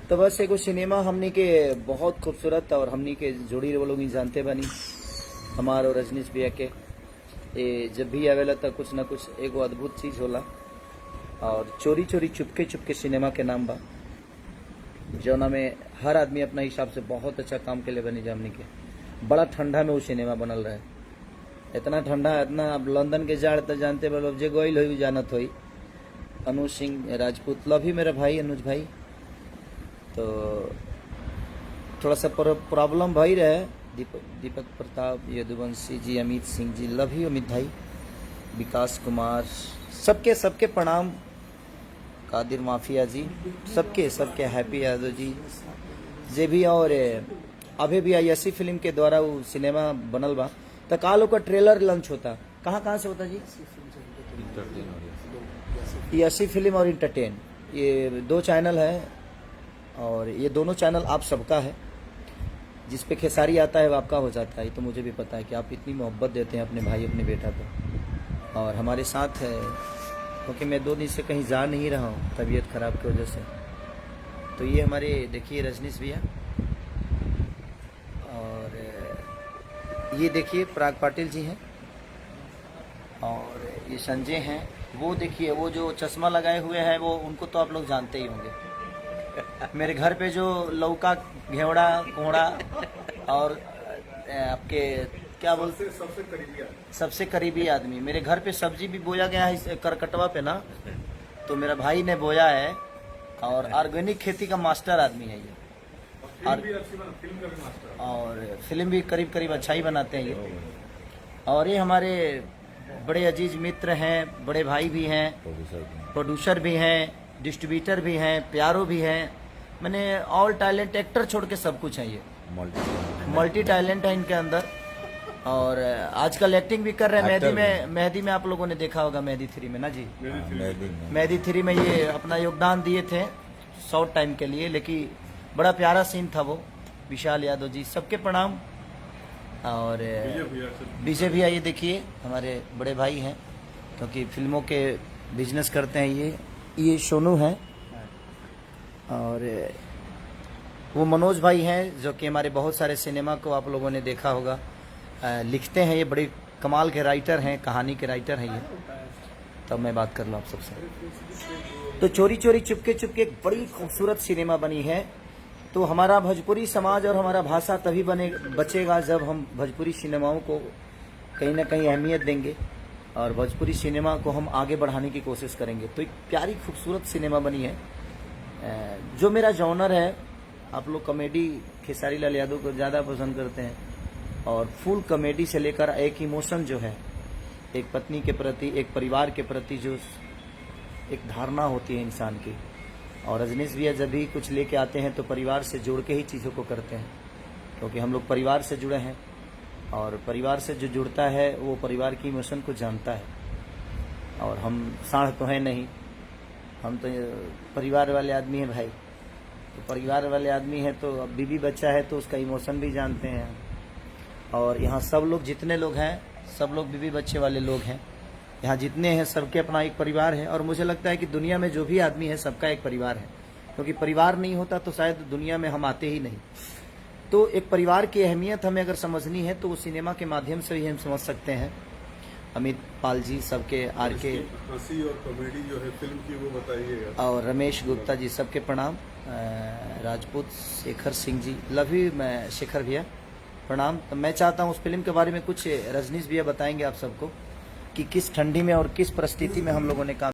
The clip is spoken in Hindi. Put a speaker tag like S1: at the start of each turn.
S1: तो बस एगो सिनेमा हमनी के बहुत खूबसूरत और हमनी के जोड़ी वो लोग जानते बनी हमार और रजनीश भैया के ये जब भी आवेला तो कुछ ना कुछ एगो अद्भुत चीज होला। और चोरी चोरी चुपके चुपके सिनेमा के नाम बा, जौना में हर आदमी अपना हिसाब से बहुत अच्छा काम के लिए बनी जामनी के। बड़ा ठंडा में वो सिनेमा बनल रहे, इतना ठंडा, इतना अब लंदन के जाड़ तो जानते बा लोग, जे गोइल हो जानत होई। अनुज सिंह राजपूत लव ही मेरा भाई अनुज भाई, तो थोड़ा सा प्रॉब्लम भाई रहे। दीपक प्रताप, यदुवंशी जी, अमित सिंह जी, लव ही अमित भाई, विकास कुमार, सबके सबके प्रणाम। कादिर माफिया जी, सबके सबके हैप्पी यादव जी जे भी। और अभी भी ऐसी फिल्म के द्वारा वो सिनेमा बनल बा, तो काल का ट्रेलर लॉन्च होता। कहाँ से होता जी? ऐसी फिल्म और इंटरटेन, ये दो चैनल है और ये दोनों चैनल आप सबका है। जिस पे खेसारी आता है वो आपका हो जाता है। ये तो मुझे भी पता है कि आप इतनी मोहब्बत देते हैं अपने भाई अपने बेटा को, और हमारे साथ है क्योंकि मैं 2 दिन से कहीं जा नहीं रहा हूँ तबीयत खराब की वजह से। तो ये हमारे देखिए रजनीश भैया, और ये देखिए पराग पाटिल जी हैं, और ये संजय हैं। वो देखिए वो जो चश्मा लगाए हुए हैं वो, उनको तो आप लोग जानते ही होंगे। मेरे घर पे जो लौका, घेवड़ा, कोहड़ा और आपके क्या बोलते, सबसे करीबी आदमी मेरे घर पे सब्जी भी बोया गया है इस करकटवा पे ना, तो मेरा भाई ने बोया है। और ऑर्गेनिक खेती का मास्टर आदमी है ये, और फिल्म भी करीब करीब अच्छा ही बनाते हैं ये। और ये हमारे बड़े अजीज मित्र हैं, बड़े भाई भी हैं, प्रोड्यूसर भी हैं, डिस्ट्रीब्यूटर भी हैं, प्यारो भी हैं। मैंने ऑल टैलेंट, एक्टर छोड़ के सब कुछ है ये, मल्टी टैलेंट है इनके अंदर। और आजकल एक्टिंग भी कर रहे हैं। मेहदी में आप लोगों ने देखा होगा, मेहदी 3 में ना जी, मेहदी 3 में ये अपना योगदान दिए थे शॉर्ट टाइम के लिए, लेकिन बड़ा प्यारा सीन था वो। विशाल यादव जी, सबके प्रणाम। और विजय भैया, ये देखिए हमारे बड़े भाई हैं क्योंकि फिल्मों के बिजनेस करते हैं ये सोनू है। और वो मनोज भाई हैं जो कि हमारे बहुत सारे सिनेमा को आप लोगों ने देखा होगा, लिखते हैं। ये बड़े कमाल के राइटर हैं, कहानी के राइटर हैं ये। तब मैं बात कर लूँ आप सबसे। तो चोरी चोरी चुपके चुपके एक बड़ी खूबसूरत सिनेमा बनी है। तो हमारा भोजपुरी समाज और हमारा भाषा तभी बचेगा जब हम भोजपुरी सिनेमाओं को कहीं ना कहीं अहमियत देंगे और भोजपुरी सिनेमा को हम आगे बढ़ाने की कोशिश करेंगे। तो एक प्यारी खूबसूरत सिनेमा बनी है। जो मेरा जॉनर है, आप लोग कॉमेडी खेसारी लाल यादव को ज़्यादा पसंद करते हैं, और फुल कॉमेडी से लेकर एक इमोशन जो है, एक पत्नी के प्रति, एक परिवार के प्रति जो एक धारणा होती है इंसान की। और रजनीश भैया जब भी कुछ लेके आते हैं तो परिवार से जोड़ के ही चीज़ों को करते हैं, क्योंकि हम लोग परिवार से जुड़े हैं, और परिवार से जो जुड़ता है वो परिवार की इमोशन को जानता है। और हम साढ़ तो हैं नहीं, हम तो परिवार वाले आदमी हैं भाई। तो परिवार वाले आदमी हैं तो अब बीवी बच्चा है तो उसका इमोशन भी जानते हैं। और यहाँ सब लोग जितने लोग हैं, सब लोग बीवी बच्चे वाले लोग हैं। यहाँ जितने हैं सबके अपना एक परिवार है। और मुझे लगता है कि दुनिया में जो भी आदमी है सबका एक परिवार है, क्योंकि परिवार नहीं होता तो शायद दुनिया में हम आते ही नहीं। तो एक परिवार की अहमियत हमें अगर समझनी है तो वो सिनेमा के माध्यम से ही हम समझ सकते हैं। अमित पाल जी, सबके आरके,
S2: हंसी और कॉमेडी जो है फिल्म की वो बताइएगा। और
S1: रमेश गुप्ता जी, सबके प्रणाम। राजपूत शेखर सिंह जी, लव यू मैं शेखर भैया, प्रणाम। तो मैं चाहता हूँ उस फिल्म के बारे में कुछ रजनीश भैया बताएंगे आप सबको कि किस ठंडी में और किस परिस्थिति में हम लोगों ने काम